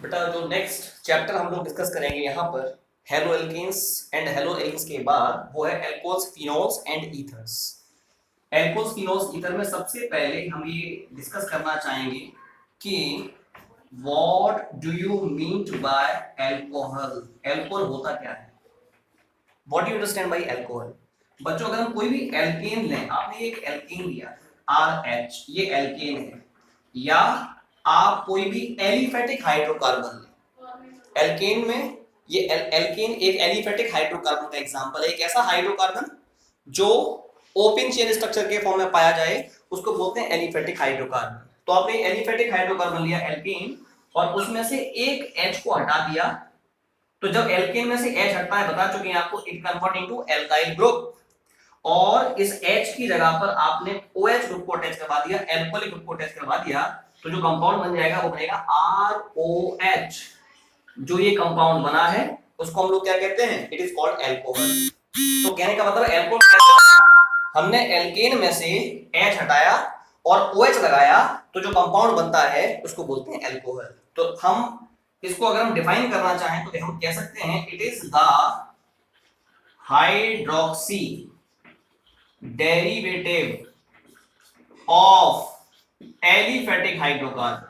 बेटा जो next chapter हम लोग डिस्कस करेंगे यहाँ पर haloalkanes and haloalkanes के बाद वो है alcohols, phenols and ethers. Alcohols, phenols, ether में सबसे पहले हम ये डिस्कस करना चाहेंगे कि what do you mean by alcohol. Alcohol होता क्या है? What do you understand by alcohol? बच्चों अगर हम कोई भी एल्केन लें, आपने एक एल्केन लिया RH, ये एल्केन है, या आप कोई भी एलिफेटिक हाइड्रोकार्बन लें। एल्केन में ये एल्केन एक एलिफेटिक हाइड्रोकार्बन का एग्जांपल है। एक ऐसा हाइड्रोकार्बन जो ओपन चेन स्ट्रक्चर के फॉर्म में पाया जाए उसको बोलते हैं एलिफेटिक हाइड्रोकार्बन। तो आपने एलिफेटिक हाइड्रोकार्बन लिया एल्केन और उसमें से एक H को हटा दिया, तो जब एल्केन में से H हटता है, बता चुके हैं आपको, it convert into alkyl group, और इस H की जगह पर आपने OH ग्रुप को अटैच करवा दिया, एल्कोहलिक ग्रुप को अटैच करवा दिया, तो जो कंपाउंड बन जाएगा वो बनेगा ROH। जो ये कंपाउंड बना है उसको हम लोग क्या कहते हैं? It is called alcohol. तो कहने का मतलब एल्कोहल, हमने एल्केन में से H हटाया और OH लगाया, तो जो कंपाउंड बनता है उसको बोलते हैं एल्कोहल। तो हम इसको अगर हम डिफाइन करना चाहें तो हम कह सकते हैं it is the hydroxy derivative of aliphatic hydrocarbon.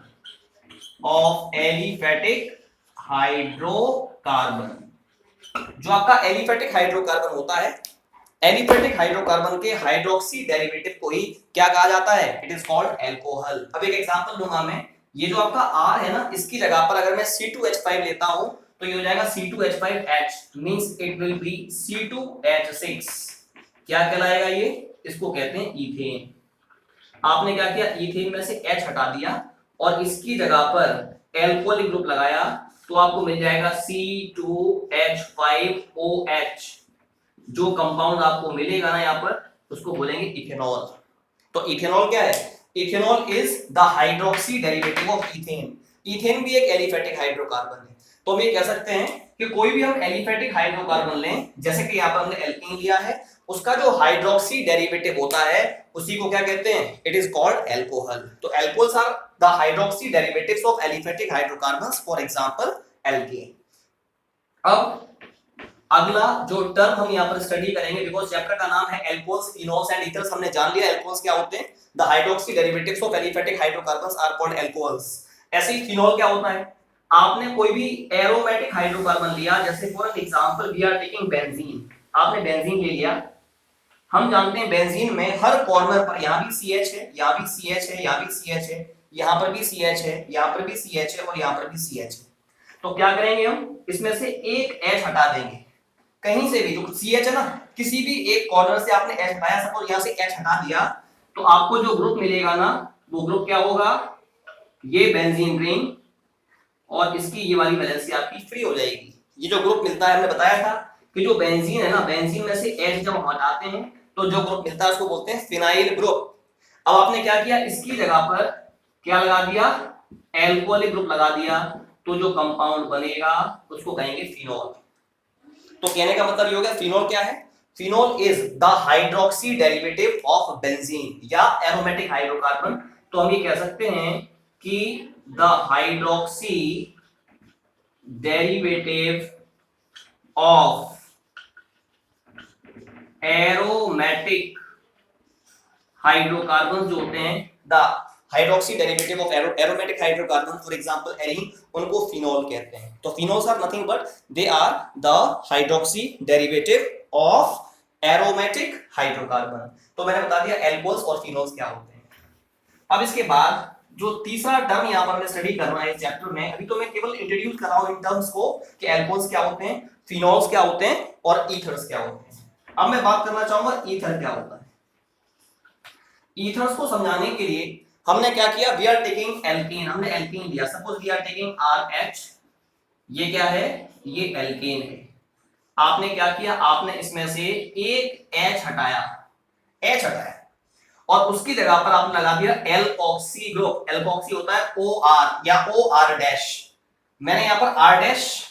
जो आपका एलिफेटिक हाइड्रोकार्बन होता है, एलिफेटिक हाइड्रोकार्बन के हाइड्रोक्सी डेरिवेटिव को ही क्या कहा जाता है? It is called alcohol. अब एक एग्जांपल दूंगा मैं, ये जो आपका R है ना, इसकी जगह पर अगर मैं C2H5 लेता हूं तो ये हो जाएगा C2H5H, means it will be C2H6। क्या कहलाएगा ये? इसको कहते हैं ईथेन। आपने क्या किया? ईथेन में से H हटा दिया और इसकी जगह पर एल्कोहलिक ग्रुप लगाया, तो आपको मिल जाएगा C2H5OH। जो कंपाउंड आपको मिलेगा ना यहाँ पर उसको बोलेंगे इथेनॉल। तो इथेनॉल क्या है? Ethanol is the hydroxy derivative of ethane. Ethane भी एक एलिफेटिक हाइड्रोकार्बन है। तो हम ये कह सकते हैं कि कोई भी हम एलिफेटिक हाइड्रोकार्बन लें, जैसे कि यहाँ पर हमने एल्कीन लिया है, उसका जो हाइड्रोक्सी डेरिवेटिव होता है उसी को क्या कहते हैं? It is called alcohol. तो alcohols are the hydroxy derivatives of aliphatic hydrocarbons, for example alkane. अब अगला जो टर्म हम यहाँ पर स्टडी करेंगे, बिकॉज चैप्टर का नाम है एल्कोहल्स, फिनोल्स एंड ईथर्स, हमने जान लिया एल्कोहल्स क्या होते हैं। The hydroxy derivatives of aliphatic hydrocarbons are called alcohols. ऐसे ही फिनोल क्या होता है? आपने कोई भी एरोमेटिक हाइड्रोकार्बन लिया, जैसे for example we are taking benzene. आपने बेंजीन ले लिया, हम जानते हैं बेंजीन में हर कॉर्नर पर यहाँ भी CH है, यहाँ भी CH है, यहाँ भी CH है, यहाँ पर भी CH है, यहाँ पर भी CH है और यहाँ पर भी CH है। तो क्या करेंगे हम? इसमें से एक H हटा देंगे, कहीं से भी जो CH है ना, किसी भी एक कॉर्नर से आपने H हटाया, सपोज यहाँ से H हटा दिया, तो आपको जो ग्रुप मिलेगा ना वो ग्रुप क्या होगा? ये बेंजीन रिंग, और इसकी ये वाली वैलेंसी आपकी फ्री हो जाएगी। ये जो ग्रुप मिलता है, हमने बताया था कि जो बेंजीन है ना, बेंजीन में से H जब हम हटाते हैं तो जो ग्रुप मिलता है उसको बोलते हैं फिनाइल ग्रुप। अब आपने क्या किया? इसकी जगह पर क्या लगा दिया? एल्कोहलिक ग्रुप लगा दिया, तो जो कंपाउंड बनेगा उसको कहेंगे फिनोल। तो कहने का मतलब ये हो गया फिनोल क्या है? Phenol is the hydroxy derivative of benzene या एरोमेटिक हाइड्रोकार्बन। तो हम ये कह सकते हैं कि the hydroxy derivative of aromatic hydrocarbon जो होते हैं, the hydroxy derivative of aromatic hydrocarbon, for example arene, उनको फिनोल कहते हैं। तो phenols are nothing but they are the hydroxy derivative of aromatic hydrocarbon. तो मैंने बता दिया एल्कोहल्स और फिनोल्स क्या होते हैं। अब इसके बाद जो तीसरा टर्म यहाँ पर हमें स्टडी करना है इस चैप्टर में, अभी तो मैं केवल इंट्रोड्यूस कर रहा हूं इन टर्म्स को कि एल्कोहल्स क्या होते हैं, फिनोल्स क्या होते हैं और ईथर्स क्या होते हैं। अब मैं बात करना चाहूंगा ईथर क्या होता है। ईथर्स को समझाने के लिए हमने क्या किया? वी आर टेकिंग एल्केन, हमने एल्केन लिया, suppose we are taking RH, ये क्या है? ये एल्केन है। आपने क्या किया? आपने इसमें से एक H हटाया, और उसकी जगह पर आपने लगा दिया एल्कोक्सी ग्रुप। एल्कोक्सी होता है OR या OR-। मैंने यहां पर R-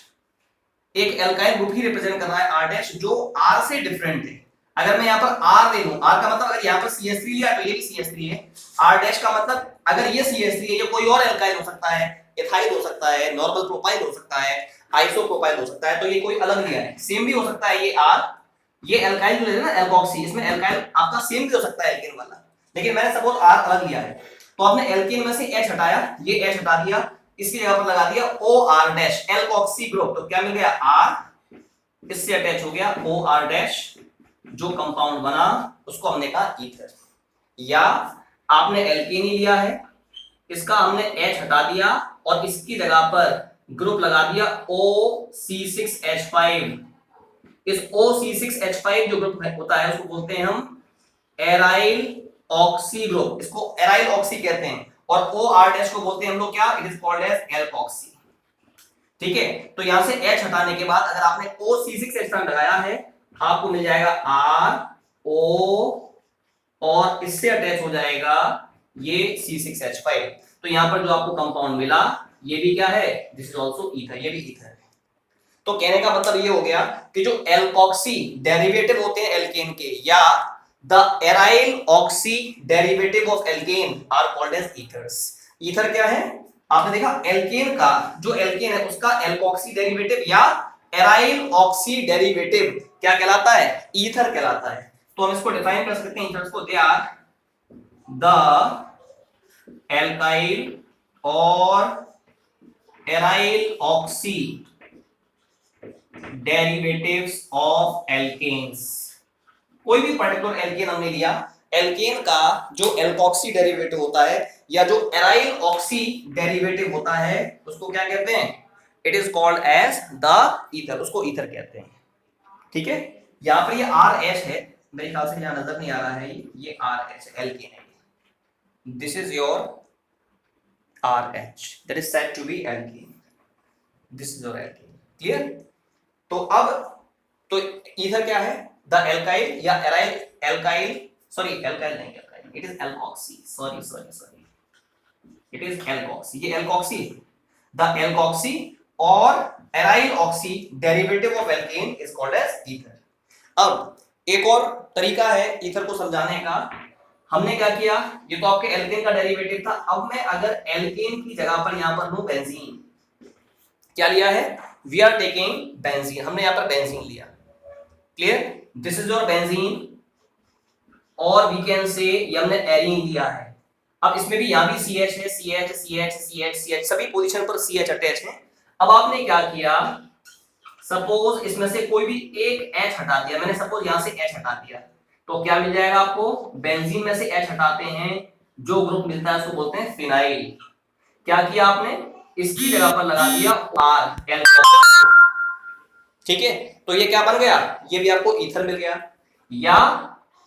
एक एल्काइल ग्रुप ही रिप्रेजेंट कर रहा है, R- जो R से डिफरेंट है। अगर मैं यहाँ पर R ले लूं, R का मतलब अगर यहाँ पर CH3 लिया तो ये भी CH3 है। R- का मतलब अगर ये CH3 है, ये कोई और एल्काइल हो सकता है, इथाइल हो सकता है, नॉर्मल प्रोपाइल हो सकता है, आइसो प्रोपाइल हो सकता है, तो ये कोई अलग लिया है। सेम भी हो सकता है ये R, ये एल्काइल जो है ना एल्कोक्सी, इसमें एल्काइल आपका सेम भी हो सकता है एल्केन वाला, लेकिन मैंने सपोज R अलग लिया है, तो आपने एल्केन में से H हटाया, ये H हटा दिया, इसकी जगह पर लगा दिया OR डैश, एल्कोक्सी ग्रुप, तो क्या मिल गया R, इससे अटैच हो गया OR डैश, जो कंपाउंड बना उसको हमने कहा ईथर। या आपने एल्केन ही लिया है, इसका हमने H हटा दिया और इसकी जगह पर ग्रुप लगा दिया OC6H5। इस OC6H5 जो ग्रुप होता है उसको बोलते हैं हम एराइल ऑक्सी ग्रुप, इसको एराइल ऑक्सी कहते हैं, और OR डैश को बोलते हैं हम लोग क्या, it is called as alkoxy. ठीक है, तो यहां से H हटाने के बाद अगर आपने OC6H5 लगाया है, आपको मिल जाएगा RO और इससे अटैच हो जाएगा ये C6H5। तो यहां पर जो आपको कंपाउंड मिला ये भी क्या है, दिस इज आल्सो ईथर, ये भी ईथर है। तो कहने का मतलब ये हो गया कि जो एल्कोक्सी डेरिवेटिव होते हैं एल्केन के, या the aryl oxy derivative of alkane are called as ethers. Ether क्या है, आपने देखा एल्केन का जो एल्केन है उसका एल्कोक्सी डेरिवेटिव या एराइल ऑक्सी डेरिवेटिव क्या कहलाता है, ईथर कहलाता है। तो हम इसको डिफाइन कर सकते हैं ईथर्स को, दे आर द एल्काइल और aryl oxy derivatives of alkanes. कोई भी पर्टिकुलर एल्केन हमने लिया, एल्केन का जो एल्कोक्सी डेरिवेटिव होता है या जो एराइल ऑक्सी डेरिवेटिव होता है उसको क्या कहते हैं, it is called as the ether, उसको ईथर कहते हैं। ठीक है, यहां पर ये RH है, मेरे ख्याल से यहां नजर नहीं आ रहा है, ये RH एल्केन है, this is your RH that is said to be alkene, this is your alkene, clear। तो अब तो ईथर क्या है, द एल्काइल या एराइल एल्काइल, सॉरी एल्काइल नहीं, alkyl it is alkoxy, sorry it is alkoxy, ये alkoxy, the alkoxy और aryl oxy derivative of alkane is called as ether. अब एक और तरीका है ईथर को समझाने का, हमने क्या किया, ये तो आपके एल्केन का डेरिवेटिव था, अब मैं अगर एल्केन की जगह पर यहां पर लूं बेंजीन, क्या लिया है, वी आर टेकिंग बेंजीन, हमने यहां पर बेंजीन लिया, clear, this is your benzene, और वी कैन से ये हमने एरीन लिया है। अब इसमें भी यहां भी CH है, CH सभी पोजीशन पर CH अटैच है। अब आपने क्या किया, सपोज इसमें से कोई भी एक H हटा दिया, मैंने सपोज यहां से H हटा दिया, तो क्या मिल जाएगा आपको, बेंजीन में से H हटाते हैं, जो ग्रुप मिलता है उसको बोलते हैं फिनाइल। क्या किया आपने, इसकी जगह पर लगा दिया R एल्कोहल, ठीक है, तो ये क्या बन गया, ये भी आपको ईथर मिल गया। या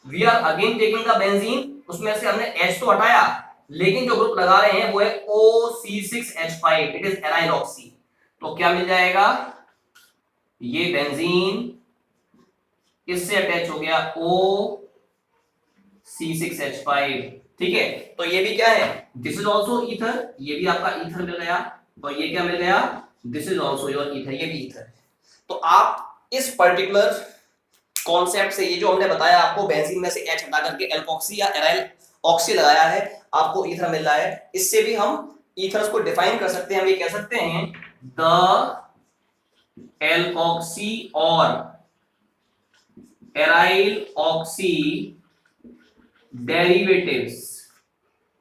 we are again taking the benzene, उसमें से हमने H तो हटाया, लेकिन जो ग्रुप लगा रहे हैं वो है OC6H5, it is aryl oxy, तो क्या मिल जाएगा, ये बेंजीन इससे अटैच हो गया OC6H5, ठीक है, तो ये भी क्या है, दिस इज आल्सो ईथर, ये भी आपका ईथर मिल गया, और ये क्या मिल गया, this is also your ether, ये भी ईथर है। तो आप इस पर्टिकुलर कॉन्सेप्ट से, ये जो हमने बताया आपको, बेंजीन में से H हटा करके एल्कोक्सी या एराइल ऑक्सी लगाया है, आपको ईथर मिल रहा है, इससे भी हम ईथर्स को डिफाइन कर सकते हैं, हम ये कह सकते हैं द एल्कोक्सी और aryl oxy derivatives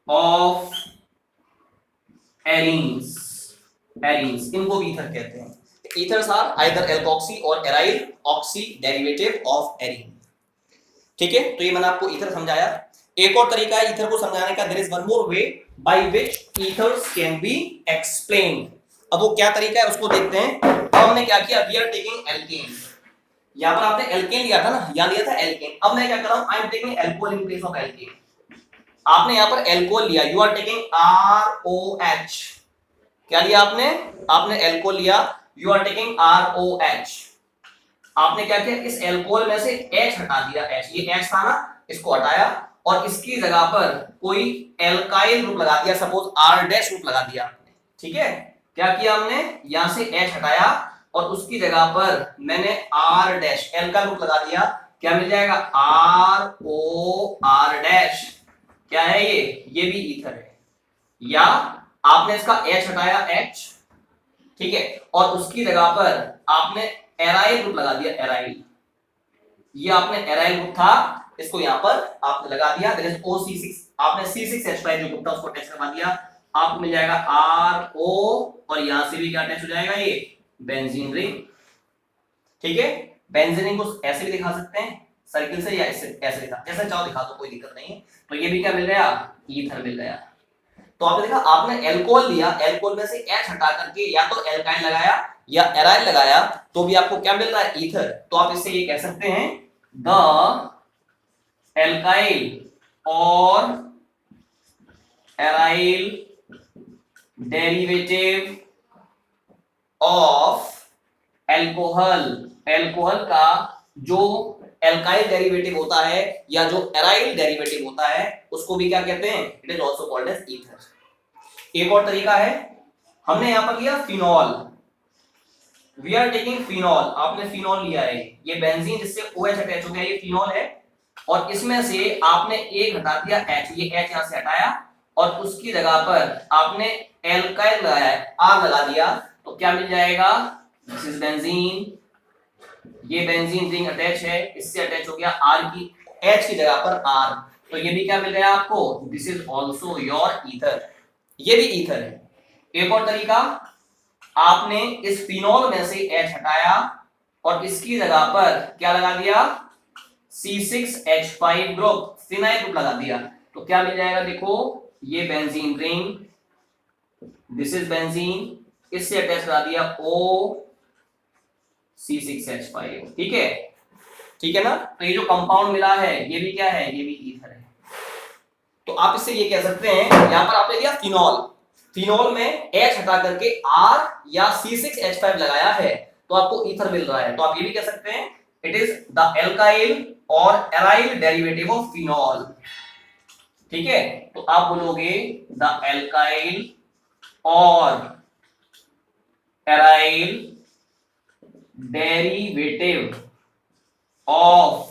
of arenes, इनको भी ईथर कहते हैं। ईथर्स आर आइदर एल्कोक्सी और aryl oxy derivative of arene, ठीक है, तो ये मैंने आपको ईथर समझाया। एक और तरीका है ईथर को समझाने का, there is one more way by which ethers can be explained. अब वो क्या तरीका है उसको देखते हैं। अब हमने क्या किया, वी आर टेकिंग एल्केन, यहां पर आपने एल्केन लिया था ना, यहां लिया था एल्केन, अब मैं क्या कर रहा हूं, I am taking alcohol in place of alkene. आपने यहां पर अल्कोहल लिया, यू आर टेकिंग ROH, क्या लिया आपने, आपने अल्कोहल लिया, यू आर टेकिंग ROH। आपने क्या किया, इस अल्कोहल में से H हटा दिया, H, ये H था ना, इसको हटाया और इसकी जगह पर कोई एल्काइल ग्रुप लगा दिया, सपोज R डैश ग्रुप लगा दिया आपने, ठीक है, क्या किया हमने, यहां से H हटाया और उसकी जगह पर मैंने R डैश एल्काइल ग्रुप लगा दिया, क्या मिल जाएगा, ROR डैश, क्या है ये भी ईथर है। या आपने इसका H हटाया H, ठीक है, और उसकी जगह पर आपने एराइल ग्रुप लगा दिया एराइल, ये आपने एराइल ग्रुप था, इसको यहां पर आपने लगा दिया, दैट इज OC6, आपने C6H5 जो ग्रुप था उसको अटैच करवा दिया, आपको मिल जाएगा RO, और यहां से भी क्या अटैच हो जाएगा, ये बेंजीन रिंग, ठीक है। बेंजीन रिंग को ऐसे भी दिखा सकते हैं सर्किल से, या ऐसे दिखा, जैसे चाहो दिखा दो, कोई दिक्कत नहीं है। तो ये भी क्या मिल गया, ईथर मिल गया। तो आपने देखा, आपने एल्कोहल लिया, एल्कोहल में से H हटा करके या तो एल्काइल लगाया या एराइल लगाया, तो भी आपको क्या मिल रहा है, ईथर। तो आप इससे ये कह सकते हैं द एल्काइल और aryl derivative of alcohol, alcohol का जो एल्काइल डेरिवेटिव होता है या जो एराइल डेरिवेटिव होता है उसको भी क्या कहते हैं, it is also called as ether. एक और तरीका है, हमने यहां पर लिया phenol, we are taking phenol, आपने फिनॉल लिया है, ये बेंजीन जिससे OH अटैच हो गया, ये फिनॉल है, और इसमें से आपने एक हटा दिया H, ये H यहां से हटाया और उसकी जगह पर आपने एल्काइल लगाया है, R लगा दिया, तो क्या मिल जाएगा, दिस इज बेंजीन, ये बेंजीन रिंग अटैच है, इससे अटैच हो गया R की, H की जगह पर R, तो ये भी क्या मिल गया आपको, this is also your ether, ये भी ईथर है। एक और तरीका, आपने इस फिनॉल में से H हटाया और इसकी जगह पर क्या लगा दिया, C6H5 ग्रुप, फिनाइल ग्रुप लगा दिया, तो क्या मिल जाएगा, देखो ये benzene ring, this is benzene, इससे अटैच करा दिया O C6H5, ठीक है, ठीक है ना। तो ये जो कंपाउंड मिला है ये भी क्या है, ये भी ईथर है। तो आप इससे ये कह सकते हैं, यहां पर आपने लिया फिनॉल, फिनॉल में H हटा करके R या C6H5 लगाया है, तो आपको ईथर मिल रहा है। तो आप ये भी कह सकते हैं इट इज द एल्काइल और एराइल डेरिवेटिव ऑफ फिनॉल, ठीक है। तो आप बोलोगे द एल्काइल और aryl derivative of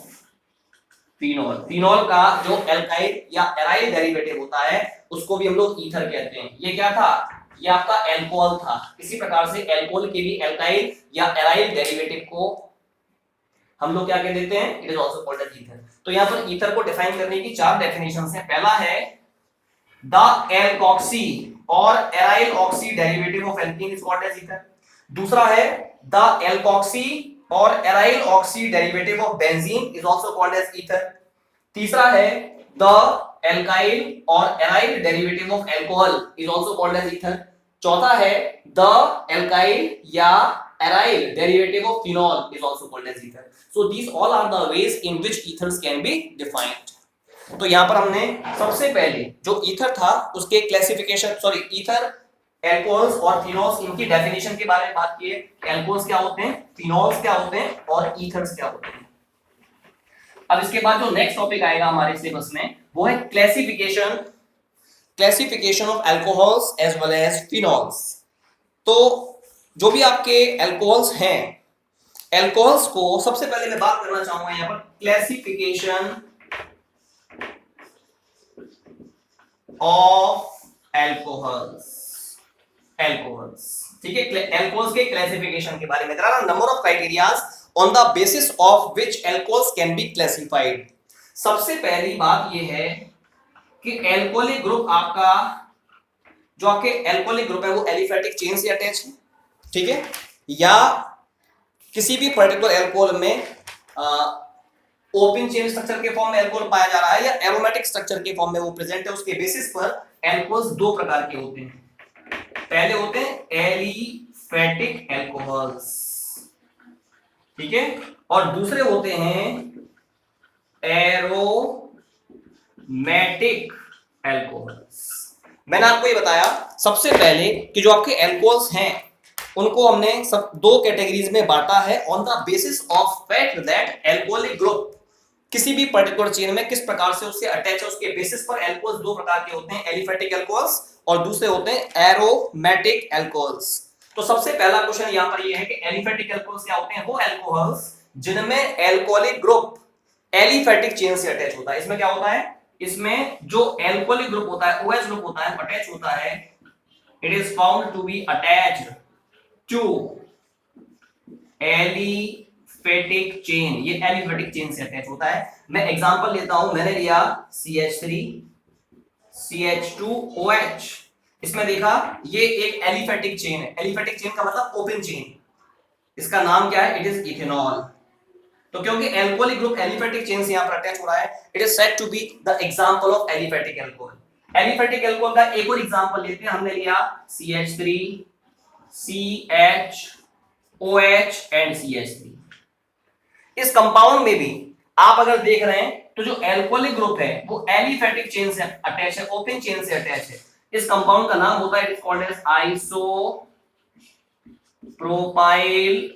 phenol, phenol का जो एल्काइल या एराइल डेरिवेटिव होता है उसको भी हम लोग ईथर कहते हैं। ये क्या था, ये आपका एल्कोहल था, इसी प्रकार से एल्कोहल के भी एल्काइल या एराइल डेरिवेटिव को हम लोग क्या कह देते हैं, it is also called as ether. तो यहां पर ईथर को डिफाइन करने की 4 डेफिनेशंस हैं। पहला है द एल्कोक्सी और aryl oxy derivative of alkene is called as ether. दूसरा है द एल्कोक्सी और aryl oxy derivative of benzene is also called as ether. तीसरा है द एल्काइल और aryl derivative of alcohol is also called as ether. चौथा है the alkyl या aryl derivative of phenol is also called as ether. So these all are the ways in which ethers can be defined. तो यहां पर हमने सबसे पहले जो ईथर था उसके क्लासिफिकेशन, सॉरी ईथर, एल्कोहल्स और फिनॉल्स, इनकी डेफिनेशन के बारे में बात की है। एल्कोहल्स क्या होते हैं, फिनॉल्स क्या होते हैं और ईथर्स क्या होते हैं। अब इसके बाद जो नेक्स्ट टॉपिक आएगा हमारे सिलेबस में वो है classification of alcohols as well as phenols. तो जो भी आपके अल्कोहल्स हैं, अल्कोहल्स को सबसे पहले मैं बात करना चाहूंगा यहां पर क्लासिफिकेशन ऑफ अल्कोहल्स, ठीक है, अल्कोहल्स के क्लासिफिकेशन के बारे में। There are number of criterias on the basis of which alcohols can be classified. सबसे पहली बात यह है कि अल्कोहलिक ग्रुप आपका, जो आपके अल्कोहलिक ग्रुप है वो एलिफेटिक चेन से अटैच है, ठीक है, या किसी भी पर्टिकुलर अल्कोहल में ओपन चेन स्ट्रक्चर के फॉर्म में अल्कोहल पाया जा रहा है या एरोमेटिक स्ट्रक्चर के फॉर्म में वो प्रेजेंट है। उसके बेसिस पर अल्कोहल्स दो प्रकार के होते हैं। पहले होते हैं एलिफेटिक अल्कोहल्स, ठीक है, और दूसरे होते हैं एरोमेटिक अल्कोहल्स। मैंने आपको ये बताया सबसे पहले कि जो आपके अल्कोहल्स हैं उनको हमने सब दो कैटेगरीज में बांटा है on the basis of fact that alcoholic group किसी भी पर्टिकुलर चेन में किस प्रकार से उससे अटैच है। उसके बेसिस पर अल्कोहल्स दो प्रकार के होते हैं, एलिफेटिक अल्कोहल्स और दूसरे होते हैं एरोमेटिक अल्कोहल्स। तो सबसे पहला क्वेश्चन यहां पर यह है कि एलिफेटिक अल्कोहल्स क्या होते हैं। वो अल्कोहल्स जिनमें अल्कोहलिक ग्रुप एलिफेटिक चेन से अटैच होता है। इसमें क्या होता है, इसमें जो अल्कोहलिक ग्रुप होता है, OH ग्रुप होता है, अटैच होता है it is found to be attached to aliphatic chain. ये एलिफेटिक चेन से अटैच होता है। मैं एग्जांपल लेता हूं, मैंने लिया CH3 CH2OH, इसमें देखा ये एक एलिफेटिक चेन है। एलिफेटिक चेन का मतलब ओपन चेन, इसका नाम क्या है? It is ethanol. तो क्योंकि एल्कोहलिक ग्रुप एलिफेटिक चेन से यहां पर अटैच हो रहा है, it is said to be the example of aliphatic alcohol. Aliphatic alcohol का एक और एग्जांपल लेते हैं। हमने लिया CH3 CHOH एंड CH3। इस कंपाउंड में भी आप अगर देख रहे हैं तो जो एल्कोहलिक ग्रुप है वो एलिफेटिक चेन से अटैच है, ओपन चेन से अटैच है। इस कंपाउंड का नाम होता है, it is called as isopropyl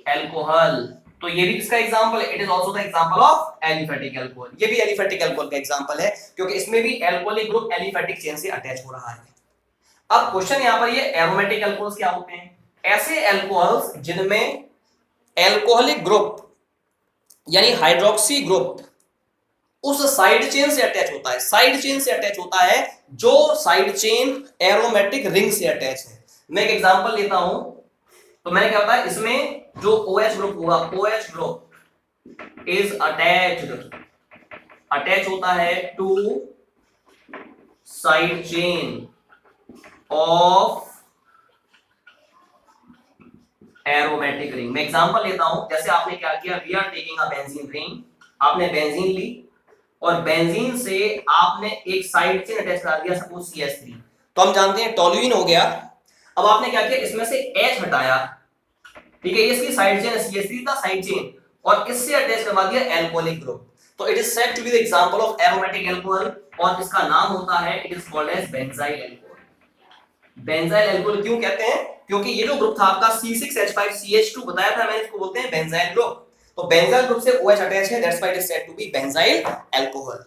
alcohol. तो ये भी इसका एग्जांपल है, it is also the example of aliphatic alcohol. ये भी एलिफेटिक अल्कोहल का एग्जांपल है, क्योंकि इसमें भी एल्कोहलिक ग्रुप एलिफेटिक चेन से अटैच हो रहा है। अब क्वेश्चन यहां पर ये एरोमेटिक अल्कोहल्स क्या होते हैं? ऐसे अल्कोहल्स जिनमें एल्कोहलिक ग्रुप यानी हाइड्रोक्सी ग्रुप उस साइड चेन से अटैच होता है, साइड चेन से अटैच होता है, जो साइड चेन एरोमेटिक रिंग से अटैच है। मैं एक एग्जांपल लेता हूं, तो मैंने क्या होता है, इसमें जो OH ग्रुप होगा, OH ग्रुप इज अटैच होता है to side chain of aromatic ring. मैं एग्जांपल लेता हूं, जैसे आपने क्या किया, we are taking a benzene ring, आपने बेंजीन ली और बेंजीन से आपने एक साइड चेन अटैच करा दिया, सपोज CH3, तो हम जानते हैं टोल्यूइन हो गया। अब आपने क्या किया, इसमें से H हटाया, ठीक है, ये इसकी साइड चेन है, CH3 था साइड चेन, और इससे अटैच करवा दिया एल्कोहलिक ग्रुप। तो it is said to be the example of aromatic alcohol, और इसका नाम होता है, it is called as benzyl alcohol. Benzyl alcohol क्यों कहते हैं? क्योंकि ये जो ग्रुप था आपका C6H5CH2 बताया था मैंने, इसको बोलते हैं बेंजाइल ग्रुप। तो बेंजाइल ग्रुप से OH अटैच है, that's why it is said to be benzyl alcohol.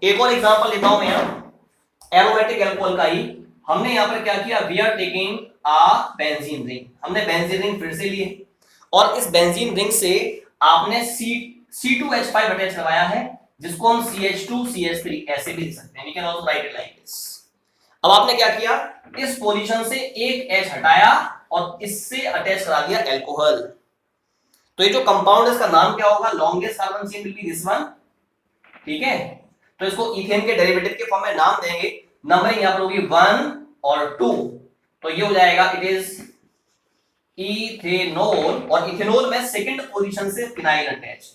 एक और एग्जांपल लेता हूं मैं यहां एरोमेटिक अल्कोहल का ही। हमने यहां पर क्या किया, we are taking a benzene ring, हमने बेंजीन रिंग फिर से लिए, और इस बेंजीन रिंग से आपने C2H5 अटैच करवाया है, जिसको हम CH2CH3 ऐसे भी लिख सकते हैं, we can also write it like this. अब आपने क्या किया, इस पोजीशन से एक H हटाया और इससे अटैच करा दिया एल्कोहल। तो ये जो कंपाउंड है इसका नाम क्या होगा? Longest carbon chain will be this one, ठीक है। तो इसको इथेन के डेरिवेटिव के फॉर्म में नाम देंगे, नंबरिंग यहां पर होगी 1 और 2, तो ये हो जाएगा, इट इज इथेनॉल, और इथेनॉल में सेकंड पोजीशन से फिनाइल अटैच,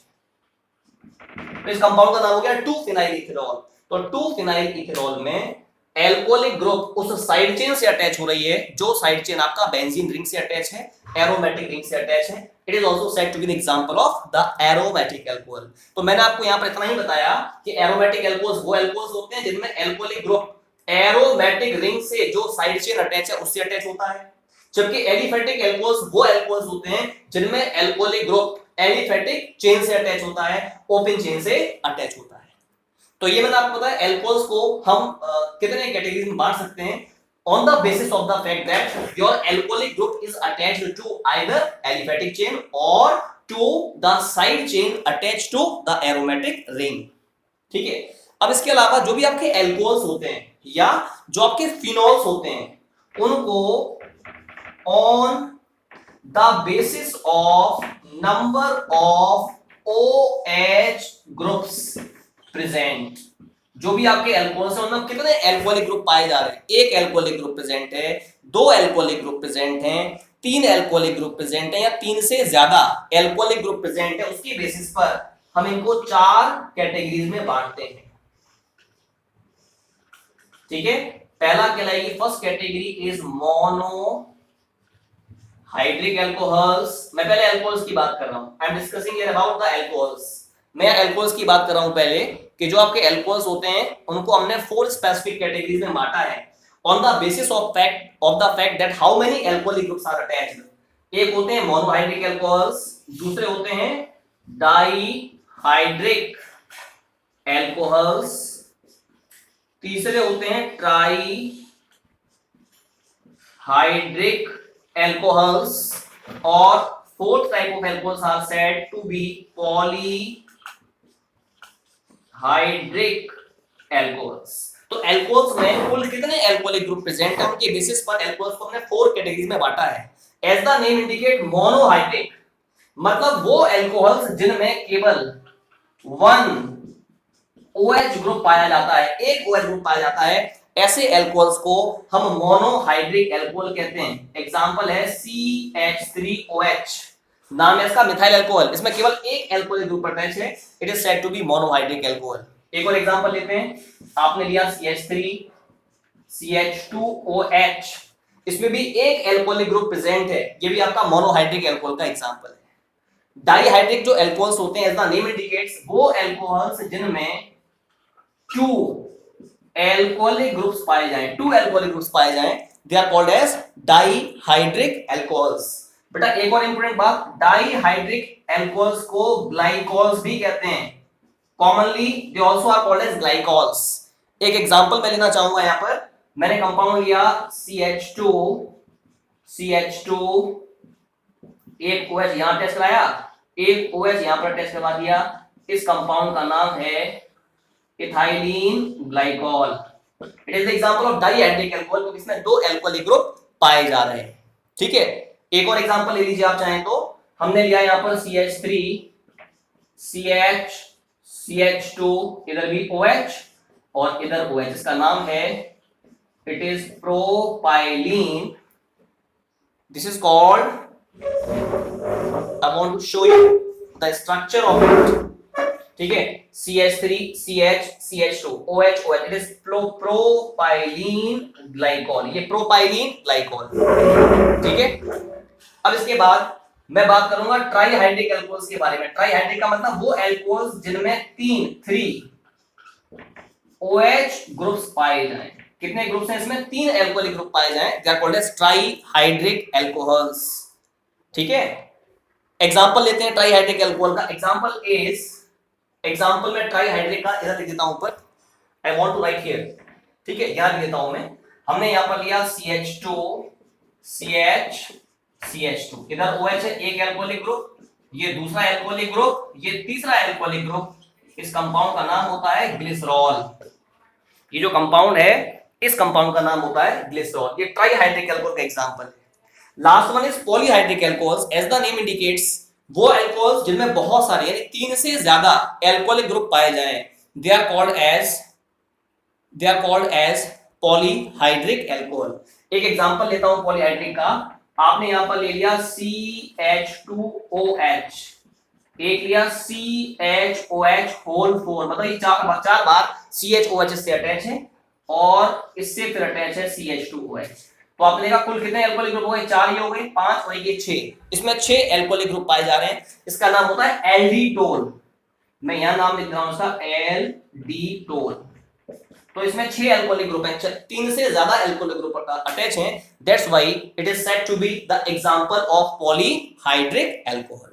तो इस कंपाउंड का नाम हो गया 2 फिनाइल इथेनॉल। तो 2 फिनाइल इथेनॉल में एल्कोहलिक ग्रुप उस साइड चेन से अटैच हो रही है, जो साइड चेन आपका बेंजीन रिंग से अटैच है, एरोमेटिक रिंग से अटैच है। It is also said to be the example of the aromatic alcohol. तो मैंने आपको यहां पर इतना ही बताया कि एरोमेटिक अल्कोहल्स वो अल्कोहल्स होते हैं जिनमें एल्कोहलिक ग्रुप एरोमेटिक रिंग से जो साइड चेन अटैच है उससे अटैच होता है, जबकि एलिफेटिक अल्कोहल्स वो अल्कोहल्स होते हैं जिनमें एल्कोहलिक ग्रुप एलिफेटिक चेन से अटैच होता है, ओपन चेन से अटैच होता है। तो ये मैंने आपको बताया अल्कोहल्स को हम कितने कैटेगरीज में बांट सकते हैं, on the basis of the fact that your alcoholic group is attached to either aliphatic chain or to the side chain attached to the aromatic ring, ठीक है। अब इसके अलावा जो भी आपके अल्कोहल्स होते हैं या जो आपके फिनॉल्स होते हैं, उनको on the basis of number of OH groups present, जो भी आपके अल्कोहल्स हैं उनमें कितने अल्कोहलिक ग्रुप पाए जा रहे हैं, एक अल्कोहलिक ग्रुप प्रेजेंट है, 2 अल्कोहलिक ग्रुप प्रेजेंट हैं, 3 अल्कोहलिक ग्रुप प्रेजेंट है, या 3 से ज्यादा अल्कोहलिक ग्रुप प्रेजेंट है, उसके बेसिस पर हम इनको 4 कैटेगरीज में बांटते हैं, ठीक है। पहला कहलाएगी, first category is mono hydric alcohols. मैं पहले अल्कोहल्स की बात कर रहा हूं, I am discussing here about the alcohols. मैं अल्कोहल्स की बात कर रहा हूं पहले, कि जो आपके अल्कोहल्स होते हैं उनको हमने 4 स्पेसिफिक कैटेगरीज में बांटा है, on the basis of the fact that how many alcoholic groups are attached. एक होते हैं मोनोहाइड्रिक अल्कोहल्स, दूसरे होते हैं डाईहाइड्रिक अल्कोहल्स, तीसरे होते हैं ट्राईहाइड्रिक अल्कोहल्स, और fourth type of alcohols are said to be polyhydric alcohols. तो एल्कोहल्स में कुल कितने एल्कोहलिक ग्रुप प्रेजेंट है, उनके बेसिस पर एल्कोहल्स को हमने 4 कैटेगरीज में बांटा है। As the name indicate monohydric, मतलब वो एल्कोहल्स जिनमें केवल 1 OH ग्रुप पाया जाता है, एक OH ग्रुप पाया जाता है, ऐसे एल्कोहल्स को हम मोनोहाइड्रिक एल्कोहल कहते हैं। एग्जांपल है CH3OH, नाम है इसका मिथाइल अल्कोहल, इसमें केवल एक एल्कोहलिक ग्रुप अटैच है, it is said to be monohydric alcohol. एक और एग्जांपल लेते हैं, आपने लिया CH3 CH2OH, इसमें भी एक एल्कोहलिक ग्रुप प्रेजेंट है, ये भी आपका मोनोहाइड्रिक एल्कोहल का एग्जांपल है। डाइहाइड्रिक जो एल्कोहल्स होते हैं, एज द नेम इंडिकेट्स, वो एल्कोहल्स जिनमें 2 एल्कोहलिक ग्रुप्स पाए जाएं, 2 एल्कोहलिक ग्रुप्स पाए जाएं, they are called as dihydric alcohols. बेटा एक और इंपॉर्टेंट बात, डाइहाइड्रिक एल्कोहल्स को ग्लाइकॉल्स भी कहते हैं, commonly they also are called as glycols. एक एग्जांपल मैं लेना चाहूंगा, यहां पर मैंने कंपाउंड लिया CH2 एक OH यहां टेस्ट कराया, एक OH यहां पर टेस्ट करवा दिया, इस कंपाउंड का नाम है ethylene glycol. It is the example of dihydric alcohol, क्योंकि इसमें 2 अल्कोहलिक ग्रुप पाए जा रहे हैं। ठीक है, एक और एग्जांपल ले लीजिए आप चाहें तो, हमने लिया यहां पर CH3 CH2, इधर भी OH और इधर OH, इसका नाम है it is propylene. This is called, I want to show you the structure of it. ठीक है, CH3 CH CH2 OH OH, it is propylene glycol, ये प्रोपाइलीन ग्लाइकॉल। ठीक है, अब इसके बाद मैं बात करूंगा ट्राइहाइड्रिक एल्कोहल्स के बारे में। ट्राइहाइड्रिक का मतलब वो एल्कोहल्स जिनमें 3 OH ग्रुप्स पाए जाएं। कितने ग्रुप्स हैं इसमें? 3 एल्कोहलिक ग्रुप पाए जाएं, they are called as trihydric alcohols. ठीक है, एग्जांपल लेते हैं ट्राइहाइड्रिक एल्कोहल का। एग्जांपल में ट्राइहाइड्रिक का इधर लिख देता हूं ऊपर, I want to write here. ठीक है, यहां लिख देता हूं मैं। हमने यहां पर लिया CH2 CH2, इधर OH है, एक एल्कोहलिक ग्रुप, ये दूसरा एल्कोहलिक ग्रुप, ये तीसरा एल्कोहलिक ग्रुप। इस कंपाउंड का नाम होता है ग्लिसरॉल। ये जो कंपाउंड है, इस कंपाउंड का नाम होता है ग्लिसरॉल। ये ट्राइहाइड्रिक एल्कोहल का एग्जांपल है। Last one is polyhydric alcohols. As the name indicates, वो एल्कोहल्स जिनमें बहुत सारे यानी 3 से ज्यादा एल्कोहलिक ग्रुप पाए जाएं, they are called as polyhydric alcohol. एक एग्जांपल लेता हूं पॉलीहाइड्रिक का। आपने यहां पर ले लिया CH2OH, एक लिया CHOH होल 4, मतलब ये चार बार CHOH इससे अटैच है और इससे फिर अटैच है CH2OH। तो आपने देखा कुल कितने एल्कोहलिक ग्रुप हो गए? 4 ये हो गए, 5 और ये 6। इसमें 6 एल्कोहलिक ग्रुप पाए जा रहे हैं। इसका नाम होता है एल्डिटोल। मैं यहां नाम लिख रहा हूं इसका, एल्डिटोल। तो इसमें 6 एल्कोहलिक ग्रुप हैं, 3 से ज्यादा एल्कोहलिक ग्रुप अटैच हैं, that's why it is said to be the example of polyhydric alcohol.